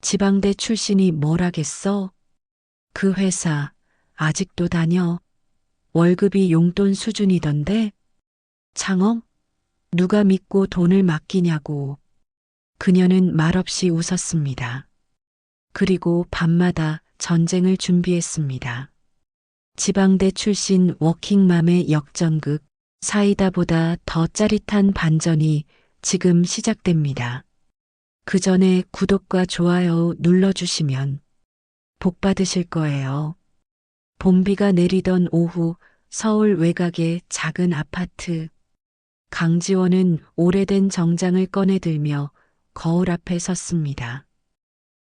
지방대 출신이 뭘 하겠어? 그 회사 아직도 다녀. 월급이 용돈 수준이던데? 창업? 누가 믿고 돈을 맡기냐고. 그녀는 말없이 웃었습니다. 그리고 밤마다 전쟁을 준비했습니다. 지방대 출신 워킹맘의 역전극, 사이다보다 더 짜릿한 반전이 지금 시작됩니다. 그 전에 구독과 좋아요 눌러주시면 복 받으실 거예요. 봄비가 내리던 오후 서울 외곽의 작은 아파트. 강지원은 오래된 정장을 꺼내들며 거울 앞에 섰습니다.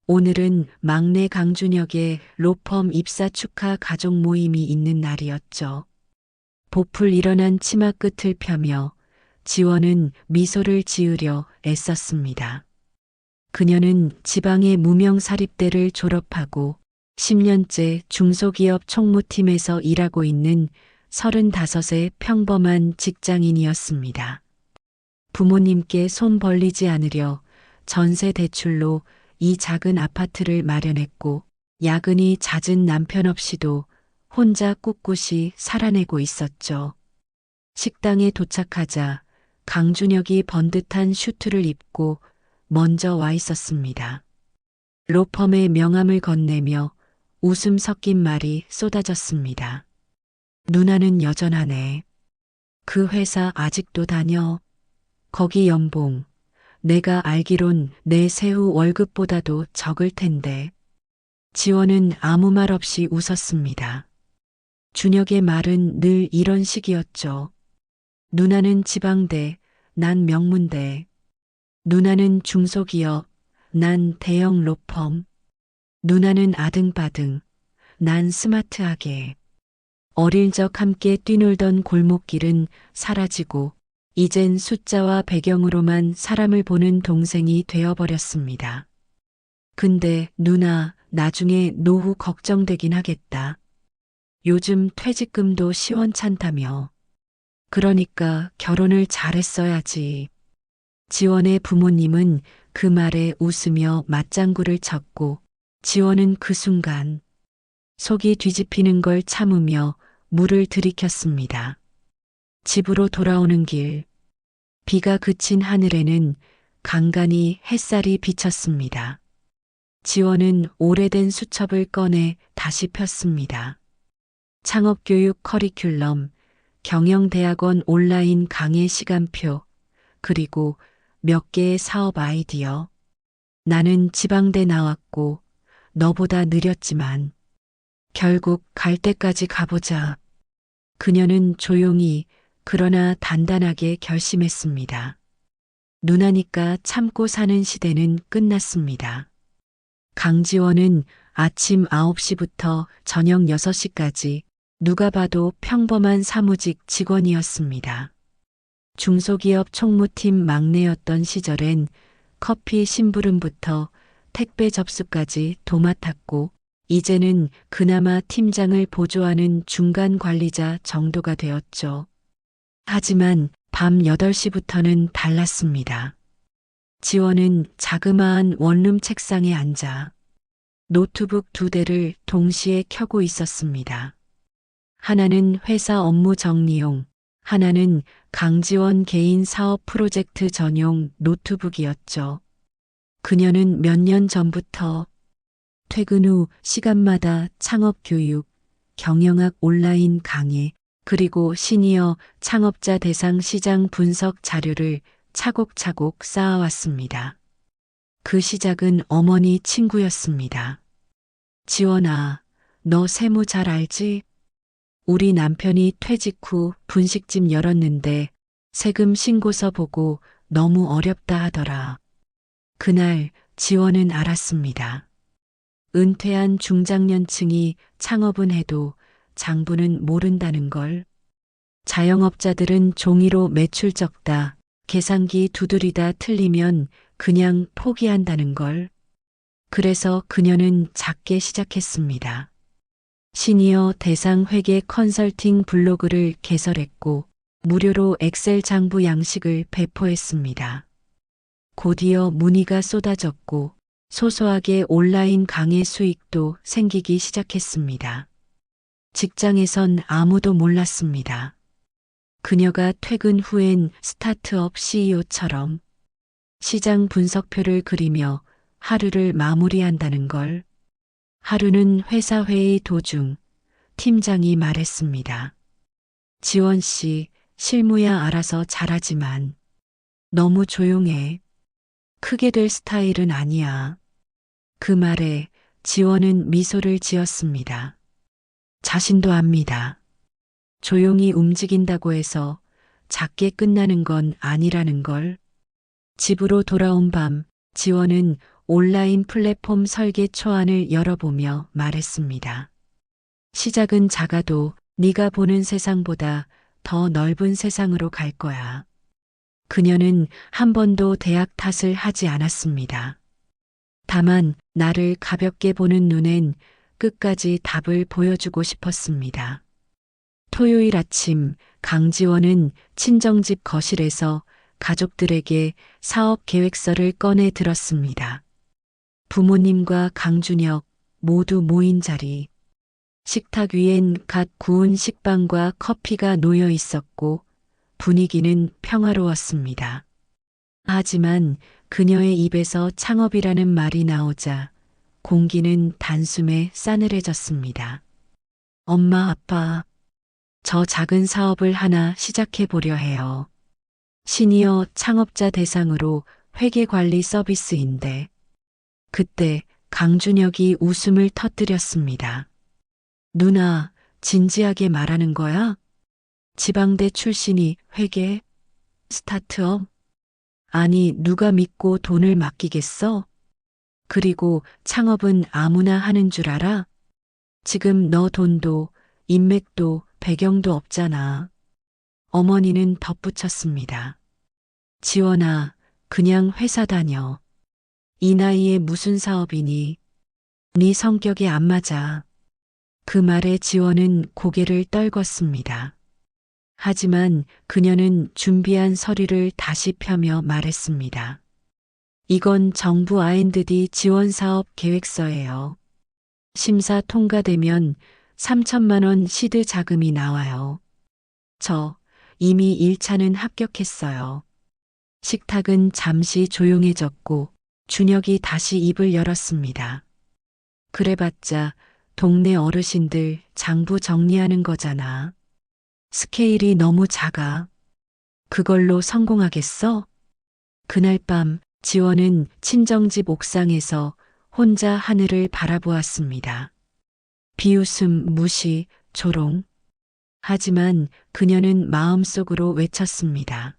오늘은 막내 강준혁의 로펌 입사 축하 가족 모임이 있는 날이었죠. 보풀 일어난 치마 끝을 펴며 지원은 미소를 지으려 애썼습니다. 그녀는 지방의 무명사립대를 졸업하고 10년째 중소기업 총무팀에서 일하고 있는 35의 평범한 직장인이었습니다. 부모님께 손 벌리지 않으려 전세 대출로 이 작은 아파트를 마련했고 야근이 잦은 남편 없이도 혼자 꿋꿋이 살아내고 있었죠. 식당에 도착하자 강준혁이 번듯한 슈트를 입고 먼저 와 있었습니다. 로펌의 명함을 건네며 웃음 섞인 말이 쏟아졌습니다. 누나는 여전하네. 그 회사 아직도 다녀. 거기 연봉. 내가 알기론 내 세후 월급보다도 적을 텐데. 지원은 아무 말 없이 웃었습니다. 준혁의 말은 늘 이런 식이었죠. 누나는 지방대, 난 명문대. 누나는 중소기업, 난 대형 로펌. 누나는 아등바등, 난 스마트하게. 어릴 적 함께 뛰놀던 골목길은 사라지고 이젠 숫자와 배경으로만 사람을 보는 동생이 되어버렸습니다. 근데 누나, 나중에 노후 걱정되긴 하겠다. 요즘 퇴직금도 시원찮다며. 그러니까 결혼을 잘했어야지. 지원의 부모님은 그 말에 웃으며 맞장구를 쳤고 지원은 그 순간 속이 뒤집히는 걸 참으며 물을 들이켰습니다. 집으로 돌아오는 길, 비가 그친 하늘에는 간간히 햇살이 비쳤습니다. 지원은 오래된 수첩을 꺼내 다시 폈습니다. 창업교육 커리큘럼, 경영대학원 온라인 강의 시간표, 그리고 몇 개의 사업 아이디어. 나는 지방대 나왔고 너보다 느렸지만 결국 갈 때까지 가보자. 그녀는 조용히 그러나 단단하게 결심했습니다. 누나니까 참고 사는 시대는 끝났습니다. 강지원은 아침 9시부터 저녁 6시까지 누가 봐도 평범한 사무직 직원이었습니다. 중소기업 총무팀 막내였던 시절엔 커피 심부름부터 택배 접수까지 도맡았고 이제는 그나마 팀장을 보조하는 중간 관리자 정도가 되었죠. 하지만 밤 8시부터는 달랐습니다. 지원은 자그마한 원룸 책상에 앉아 노트북 2대를 동시에 켜고 있었습니다. 하나는 회사 업무 정리용, 하나는 강지원 개인 사업 프로젝트 전용 노트북이었죠. 그녀는 몇 년 전부터 퇴근 후 시간마다 창업 교육, 경영학 온라인 강의, 그리고 시니어 창업자 대상 시장 분석 자료를 차곡차곡 쌓아왔습니다. 그 시작은 어머니 친구였습니다. 지원아, 너 세무 잘 알지? 우리 남편이 퇴직 후 분식집 열었는데 세금 신고서 보고 너무 어렵다 하더라. 그날 지원은 알았습니다. 은퇴한 중장년층이 창업은 해도 장부는 모른다는 걸. 자영업자들은 종이로 매출 적다, 계산기 두드리다 틀리면 그냥 포기한다는 걸. 그래서 그녀는 작게 시작했습니다. 시니어 대상 회계 컨설팅 블로그를 개설했고 무료로 엑셀 장부 양식을 배포했습니다. 곧이어 문의가 쏟아졌고 소소하게 온라인 강의 수익도 생기기 시작했습니다. 직장에선 아무도 몰랐습니다. 그녀가 퇴근 후엔 스타트업 CEO처럼 시장 분석표를 그리며 하루를 마무리한다는 걸. 하루는 회사 회의 도중 팀장이 말했습니다. 지원 씨, 실무야 알아서 잘하지만 너무 조용해. 크게 될 스타일은 아니야. 그 말에 지원은 미소를 지었습니다. 자신도 압니다. 조용히 움직인다고 해서 작게 끝나는 건 아니라는 걸. 집으로 돌아온 밤, 지원은 온라인 플랫폼 설계 초안을 열어보며 말했습니다. 시작은 작아도 네가 보는 세상보다 더 넓은 세상으로 갈 거야. 그녀는 한 번도 대학 탓을 하지 않았습니다. 다만 나를 가볍게 보는 눈엔 끝까지 답을 보여주고 싶었습니다. 토요일 아침 강지원은 친정집 거실에서 가족들에게 사업 계획서를 꺼내 들었습니다. 부모님과 강준혁 모두 모인 자리. 식탁 위엔 갓 구운 식빵과 커피가 놓여 있었고 분위기는 평화로웠습니다. 하지만 그녀의 입에서 창업이라는 말이 나오자 공기는 단숨에 싸늘해졌습니다. 엄마, 아빠, 저 작은 사업을 하나 시작해 보려 해요. 시니어 창업자 대상으로 회계관리 서비스인데. 그때 강준혁이 웃음을 터뜨렸습니다. 누나, 진지하게 말하는 거야? 지방대 출신이 회계? 스타트업? 아니, 누가 믿고 돈을 맡기겠어? 그리고 창업은 아무나 하는 줄 알아? 지금 너 돈도, 인맥도, 배경도 없잖아. 어머니는 덧붙였습니다. 지원아, 그냥 회사 다녀. 이 나이에 무슨 사업이니? 네 성격에 안 맞아. 그 말에 지원은 고개를 떨궜습니다. 하지만 그녀는 준비한 서류를 다시 펴며 말했습니다. 이건 정부 R&D 지원 사업 계획서예요. 심사 통과되면 3천만 원 시드 자금이 나와요. 저 이미 1차는 합격했어요. 식탁은 잠시 조용해졌고 준혁이 다시 입을 열었습니다. 그래봤자 동네 어르신들 장부 정리하는 거잖아. 스케일이 너무 작아. 그걸로 성공하겠어? 그날 밤 지원은 친정집 옥상에서 혼자 하늘을 바라보았습니다. 비웃음, 무시, 조롱. 하지만 그녀는 마음속으로 외쳤습니다.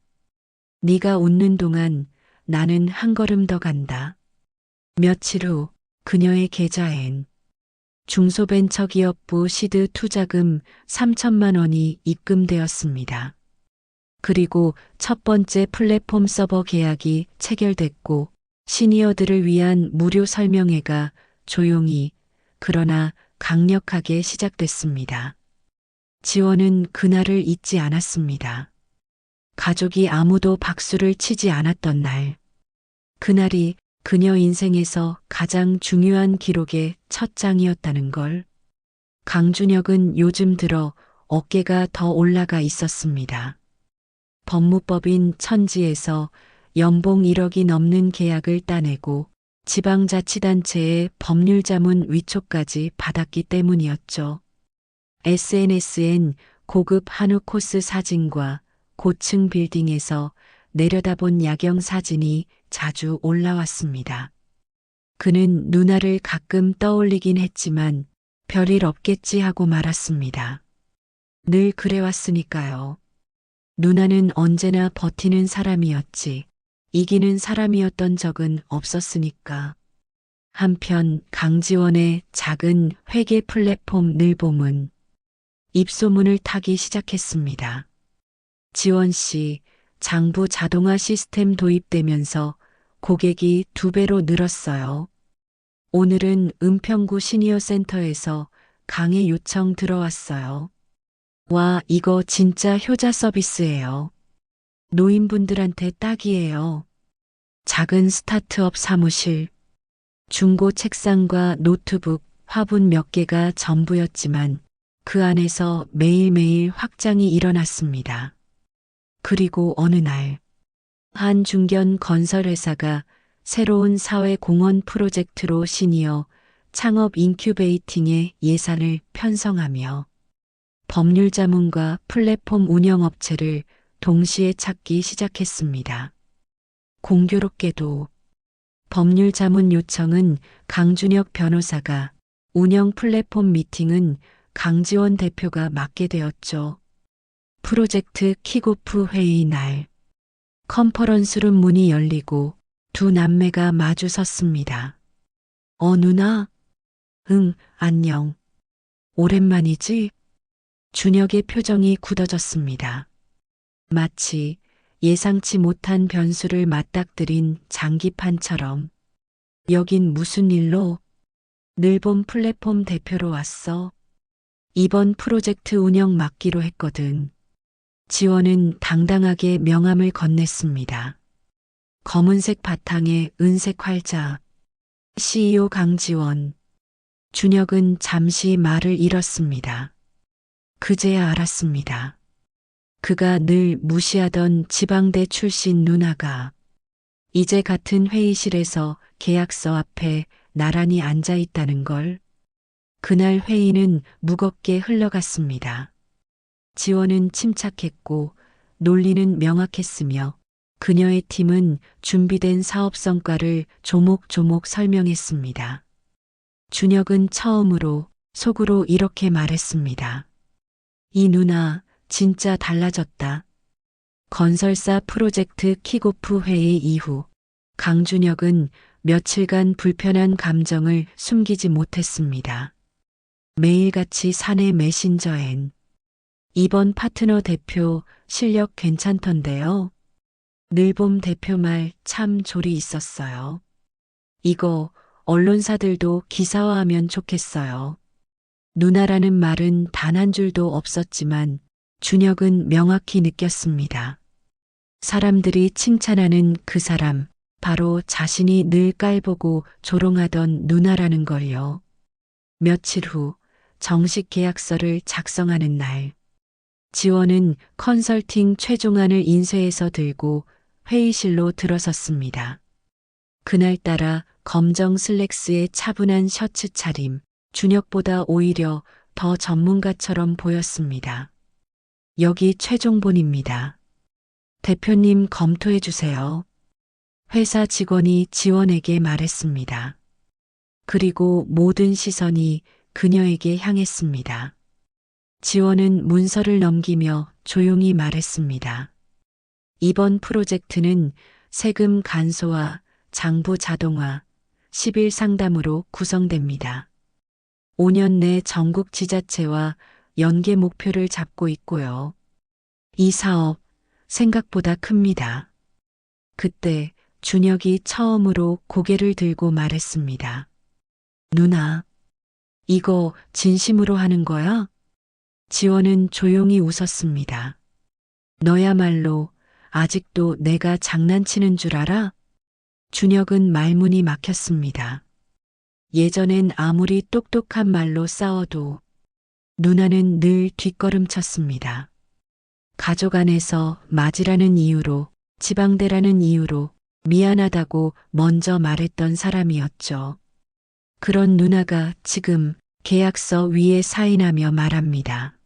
네가 웃는 동안 나는 한 걸음 더 간다. 며칠 후 그녀의 계좌엔 중소벤처기업부 시드 투자금 3천만 원이 입금되었습니다. 그리고 첫 번째 플랫폼 서버 계약이 체결됐고 시니어들을 위한 무료 설명회가 조용히 그러나 강력하게 시작됐습니다. 지원은 그날을 잊지 않았습니다. 가족이 아무도 박수를 치지 않았던 날. 그날이 그녀 인생에서 가장 중요한 기록의 첫 장이었다는 걸. 강준혁은 요즘 들어 어깨가 더 올라가 있었습니다. 법무법인 천지에서 연봉 1억이 넘는 계약을 따내고 지방자치단체의 법률자문 위촉까지 받았기 때문이었죠. SNS엔 고급 한우 코스 사진과 고층 빌딩에서 내려다본 야경 사진이 자주 올라왔습니다. 그는 누나를 가끔 떠올리긴 했지만 별일 없겠지 하고 말았습니다. 늘 그래왔으니까요. 누나는 언제나 버티는 사람이었지 이기는 사람이었던 적은 없었으니까. 한편 강지원의 작은 회계 플랫폼 늘봄은 입소문을 타기 시작했습니다. 지원 씨, 장부 자동화 시스템 도입되면서 고객이 2배로 늘었어요. 오늘은 은평구 시니어 센터에서 강의 요청 들어왔어요. 와, 이거 진짜 효자 서비스예요. 노인분들한테 딱이에요. 작은 스타트업 사무실, 중고 책상과 노트북, 화분 몇 개가 전부였지만 그 안에서 매일매일 확장이 일어났습니다. 그리고 어느 날, 한 중견 건설회사가 새로운 사회공헌 프로젝트로 시니어 창업 인큐베이팅에 예산을 편성하며 법률 자문과 플랫폼 운영 업체를 동시에 찾기 시작했습니다. 공교롭게도 법률 자문 요청은 강준혁 변호사가, 운영 플랫폼 미팅은 강지원 대표가 맡게 되었죠. 프로젝트 킥오프 회의 날, 컨퍼런스룸 문이 열리고 두 남매가 마주 섰습니다. 누나? 응, 안녕. 오랜만이지? 준혁의 표정이 굳어졌습니다. 마치 예상치 못한 변수를 맞닥뜨린 장기판처럼. 여긴 무슨 일로? 늘봄 플랫폼 대표로 왔어. 이번 프로젝트 운영 맡기로 했거든. 지원은 당당하게 명함을 건넸습니다. 검은색 바탕에 은색 활자. CEO 강지원. 준혁은 잠시 말을 잃었습니다. 그제야 알았습니다. 그가 늘 무시하던 지방대 출신 누나가 이제 같은 회의실에서 계약서 앞에 나란히 앉아 있다는 걸. 그날 회의는 무겁게 흘러갔습니다. 지원은 침착했고 논리는 명확했으며 그녀의 팀은 준비된 사업 성과를 조목조목 설명했습니다. 준혁은 처음으로 속으로 이렇게 말했습니다. 이 누나 진짜 달라졌다. 건설사 프로젝트 킥오프 회의 이후 강준혁은 며칠간 불편한 감정을 숨기지 못했습니다. 매일같이 사내 메신저엔 이번 파트너 대표 실력 괜찮던데요. 늘봄 대표 말 참 조리 있었어요. 이거 언론사들도 기사화하면 좋겠어요. 누나라는 말은 단 한 줄도 없었지만 준혁은 명확히 느꼈습니다. 사람들이 칭찬하는 그 사람, 바로 자신이 늘 깔보고 조롱하던 누나라는 걸요. 며칠 후 정식 계약서를 작성하는 날, 지원은 컨설팅 최종안을 인쇄해서 들고 회의실로 들어섰습니다. 그날따라 검정 슬랙스에 차분한 셔츠 차림, 준혁보다 오히려 더 전문가처럼 보였습니다. 여기 최종본입니다. 대표님 검토해 주세요. 회사 직원이 지원에게 말했습니다. 그리고 모든 시선이 그녀에게 향했습니다. 지원은 문서를 넘기며 조용히 말했습니다. 이번 프로젝트는 세금 간소화, 장부 자동화, 10일 상담으로 구성됩니다. 5년 내 전국 지자체와 연계 목표를 잡고 있고요. 이 사업 생각보다 큽니다. 그때 준혁이 처음으로 고개를 들고 말했습니다. 누나, 이거 진심으로 하는 거야? 지원은 조용히 웃었습니다. 너야말로 아직도 내가 장난치는 줄 알아? 준혁은 말문이 막혔습니다. 예전엔 아무리 똑똑한 말로 싸워도 누나는 늘 뒷걸음쳤습니다. 가족 안에서 맞이라는 이유로, 지방대라는 이유로 미안하다고 먼저 말했던 사람이었죠. 그런 누나가 지금 계약서 위에 사인하며 말합니다.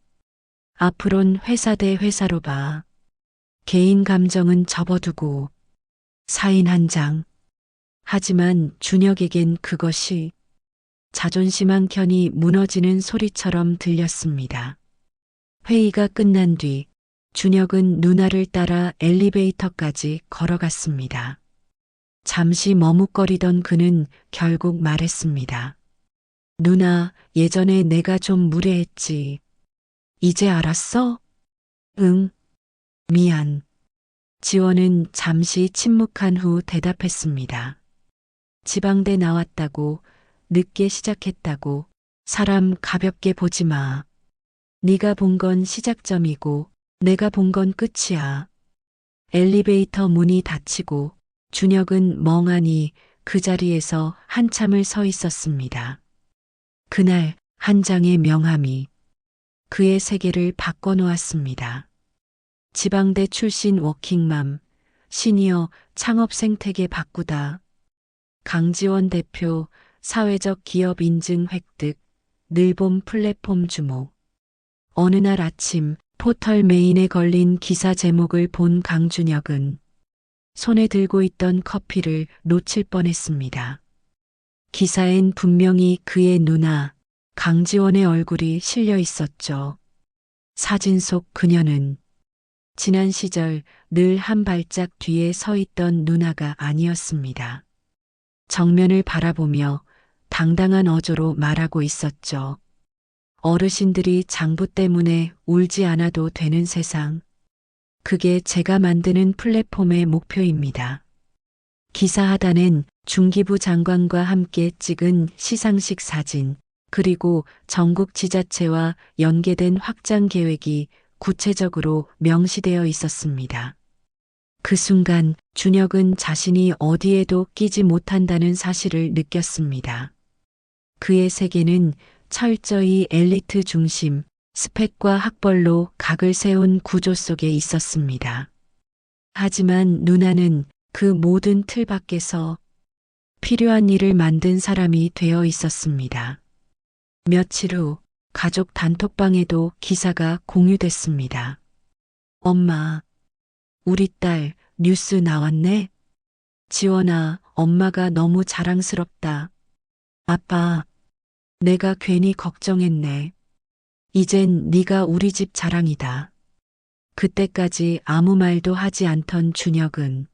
앞으론 회사 대 회사로 봐. 개인 감정은 접어두고 사인 한 장. 하지만 준혁에겐 그것이 자존심 한 켠이 무너지는 소리처럼 들렸습니다. 회의가 끝난 뒤 준혁은 누나를 따라 엘리베이터까지 걸어갔습니다. 잠시 머뭇거리던 그는 결국 말했습니다. 누나, 예전에 내가 좀 무례했지. 이제 알았어? 응, 미안. 지원은 잠시 침묵한 후 대답했습니다. 지방대 나왔다고, 늦게 시작했다고, 사람 가볍게 보지 마. 네가 본 건 시작점이고 내가 본 건 끝이야. 엘리베이터 문이 닫히고 준혁은 멍하니 그 자리에서 한참을 서 있었습니다. 그날 한 장의 명함이 그의 세계를 바꿔놓았습니다. 지방대 출신 워킹맘, 시니어 창업 생태계 바꾸다. 강지원 대표 사회적 기업 인증 획득, 늘봄 플랫폼 주목. 어느 날 아침 포털 메인에 걸린 기사 제목을 본 강준혁은 손에 들고 있던 커피를 놓칠 뻔했습니다. 기사엔 분명히 그의 누나 강지원의 얼굴이 실려 있었죠. 사진 속 그녀는 지난 시절 늘 한 발짝 뒤에 서 있던 누나가 아니었습니다. 정면을 바라보며 당당한 어조로 말하고 있었죠. 어르신들이 장부 때문에 울지 않아도 되는 세상. 그게 제가 만드는 플랫폼의 목표입니다. 기사 하단엔 중기부 장관과 함께 찍은 시상식 사진, 그리고 전국 지자체와 연계된 확장 계획이 구체적으로 명시되어 있었습니다. 그 순간 준혁은 자신이 어디에도 끼지 못한다는 사실을 느꼈습니다. 그의 세계는 철저히 엘리트 중심, 스펙과 학벌로 각을 세운 구조 속에 있었습니다. 하지만 누나는 그 모든 틀 밖에서 필요한 일을 만든 사람이 되어 있었습니다. 며칠 후 가족 단톡방에도 기사가 공유됐습니다. 엄마, 우리 딸 뉴스 나왔네? 지원아, 엄마가 너무 자랑스럽다. 아빠, 내가 괜히 걱정했네. 이젠 네가 우리 집 자랑이다. 그때까지 아무 말도 하지 않던 준혁은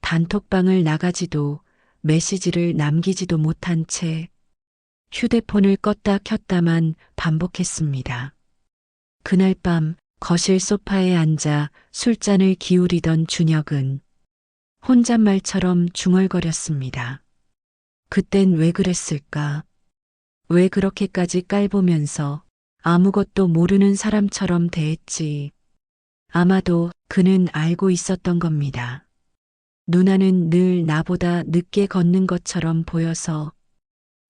단톡방을 나가지도 메시지를 남기지도 못한 채 휴대폰을 껐다 켰다만 반복했습니다. 그날 밤 거실 소파에 앉아 술잔을 기울이던 준혁은 혼잣말처럼 중얼거렸습니다. 그땐 왜 그랬을까? 왜 그렇게까지 깔보면서 아무것도 모르는 사람처럼 대했지? 아마도 그는 알고 있었던 겁니다. 누나는 늘 나보다 늦게 걷는 것처럼 보여서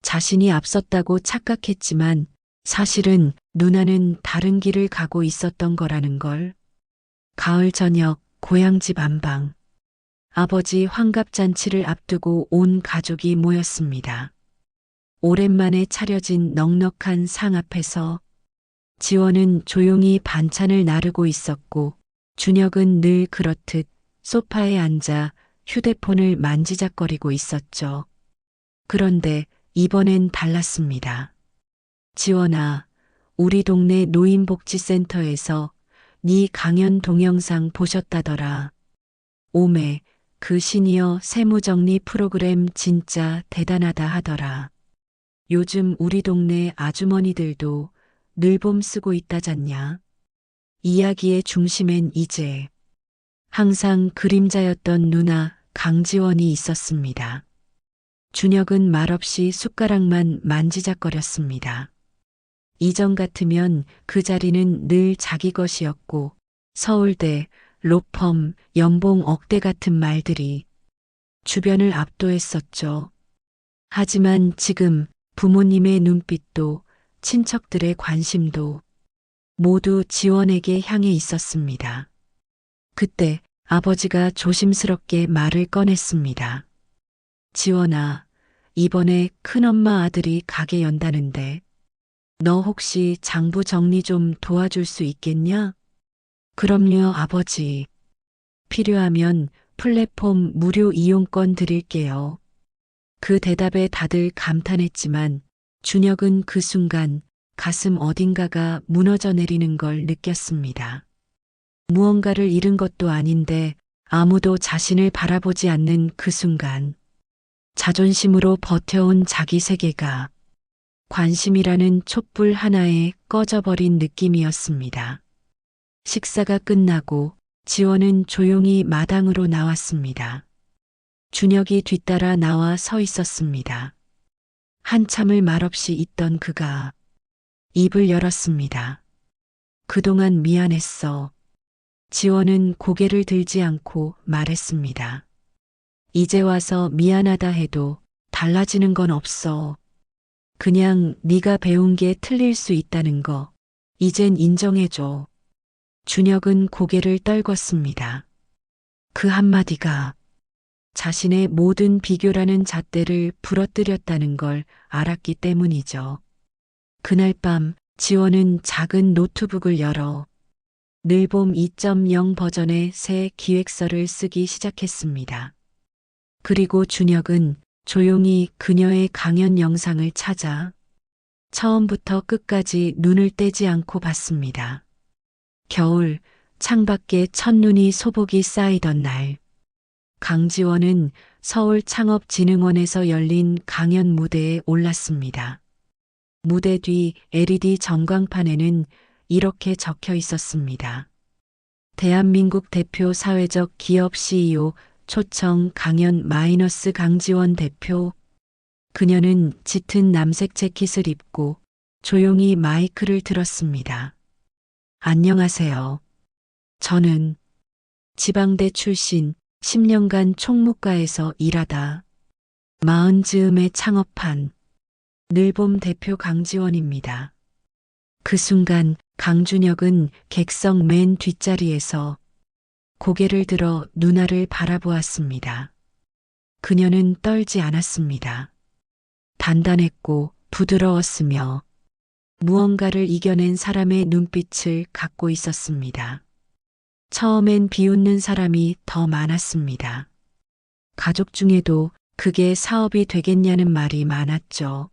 자신이 앞섰다고 착각했지만 사실은 누나는 다른 길을 가고 있었던 거라는 걸. 가을 저녁 고향집 안방. 아버지 환갑잔치를 앞두고 온 가족이 모였습니다. 오랜만에 차려진 넉넉한 상 앞에서 지원은 조용히 반찬을 나르고 있었고 준혁은 늘 그렇듯 소파에 앉아 휴대폰을 만지작거리고 있었죠. 그런데 이번엔 달랐습니다. 지원아, 우리 동네 노인복지센터에서 네 강연 동영상 보셨다더라. 오메, 그 시니어 세무정리 프로그램 진짜 대단하다 하더라. 요즘 우리 동네 아주머니들도 늘봄 쓰고 있다잖냐. 이야기의 중심엔 이제 항상 그림자였던 누나 강지원이 있었습니다. 준혁은 말없이 숟가락만 만지작거렸습니다. 이전 같으면 그 자리는 늘 자기 것이었고 서울대, 로펌, 연봉 억대 같은 말들이 주변을 압도했었죠. 하지만 지금 부모님의 눈빛도 친척들의 관심도 모두 지원에게 향해 있었습니다. 그때 아버지가 조심스럽게 말을 꺼냈습니다. 지원아, 이번에 큰엄마 아들이 가게 연다는데 너 혹시 장부 정리 좀 도와줄 수 있겠냐? 그럼요, 아버지. 필요하면 플랫폼 무료 이용권 드릴게요. 그 대답에 다들 감탄했지만 준혁은 그 순간 가슴 어딘가가 무너져 내리는 걸 느꼈습니다. 무언가를 잃은 것도 아닌데 아무도 자신을 바라보지 않는 그 순간 자존심으로 버텨온 자기 세계가 관심이라는 촛불 하나에 꺼져버린 느낌이었습니다. 식사가 끝나고 지원은 조용히 마당으로 나왔습니다. 준혁이 뒤따라 나와 서 있었습니다. 한참을 말없이 있던 그가 입을 열었습니다. 그동안 미안했어. 지원은 고개를 들지 않고 말했습니다. 이제 와서 미안하다 해도 달라지는 건 없어. 그냥 네가 배운 게 틀릴 수 있다는 거 이젠 인정해줘. 준혁은 고개를 떨궜습니다. 그 한마디가 자신의 모든 비교라는 잣대를 부러뜨렸다는 걸 알았기 때문이죠. 그날 밤 지원은 작은 노트북을 열어 늘봄 2.0 버전의 새 기획서를 쓰기 시작했습니다. 그리고 준혁은 조용히 그녀의 강연 영상을 찾아 처음부터 끝까지 눈을 떼지 않고 봤습니다. 겨울 창밖에 첫눈이 소복이 쌓이던 날, 강지원은 서울창업진흥원에서 열린 강연 무대에 올랐습니다. 무대 뒤 LED 전광판에는 이렇게 적혀 있었습니다. 대한민국 대표 사회적 기업 CEO 초청 강연 마이너스 강지원 대표. 그녀는 짙은 남색 재킷을 입고 조용히 마이크를 들었습니다. 안녕하세요. 저는 지방대 출신 10년간 총무과에서 일하다 40즈음에 창업한 늘봄 대표 강지원입니다. 그 순간 강준혁은 객석 맨 뒷자리에서 고개를 들어 누나를 바라보았습니다. 그녀는 떨지 않았습니다. 단단했고 부드러웠으며 무언가를 이겨낸 사람의 눈빛을 갖고 있었습니다. 처음엔 비웃는 사람이 더 많았습니다. 가족 중에도 그게 사업이 되겠냐는 말이 많았죠.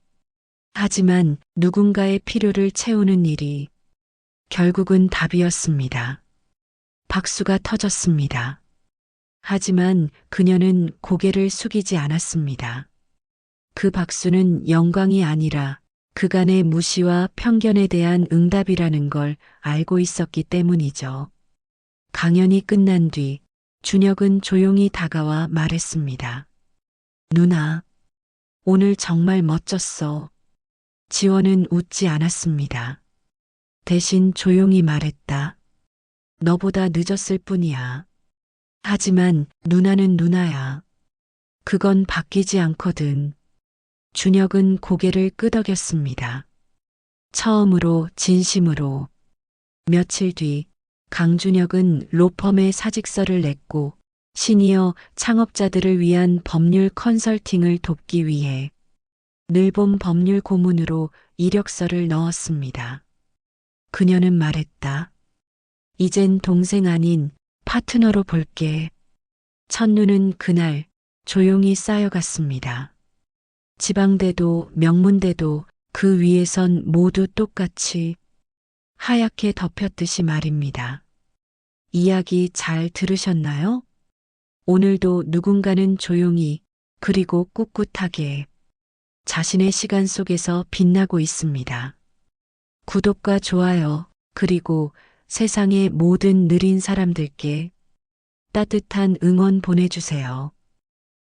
하지만 누군가의 필요를 채우는 일이 결국은 답이었습니다. 박수가 터졌습니다. 하지만 그녀는 고개를 숙이지 않았습니다. 그 박수는 영광이 아니라 그간의 무시와 편견에 대한 응답이라는 걸 알고 있었기 때문이죠. 강연이 끝난 뒤 준혁은 조용히 다가와 말했습니다. 누나, 오늘 정말 멋졌어. 지원은 웃지 않았습니다. 대신 조용히 말했다. 너보다 늦었을 뿐이야. 하지만 누나는 누나야. 그건 바뀌지 않거든. 준혁은 고개를 끄덕였습니다. 처음으로 진심으로. 며칠 뒤 강준혁은 로펌에 사직서를 냈고 시니어 창업자들을 위한 법률 컨설팅을 돕기 위해 늘봄 법률 고문으로 이력서를 넣었습니다. 그녀는 말했다. 이젠 동생 아닌 파트너로 볼게. 첫눈은 그날 조용히 쌓여갔습니다. 지방대도 명문대도 그 위에선 모두 똑같이 하얗게 덮였듯이 말입니다. 이야기 잘 들으셨나요? 오늘도 누군가는 조용히 그리고 꿋꿋하게 자신의 시간 속에서 빛나고 있습니다. 구독과 좋아요 그리고 세상의 모든 느린 사람들께 따뜻한 응원 보내주세요.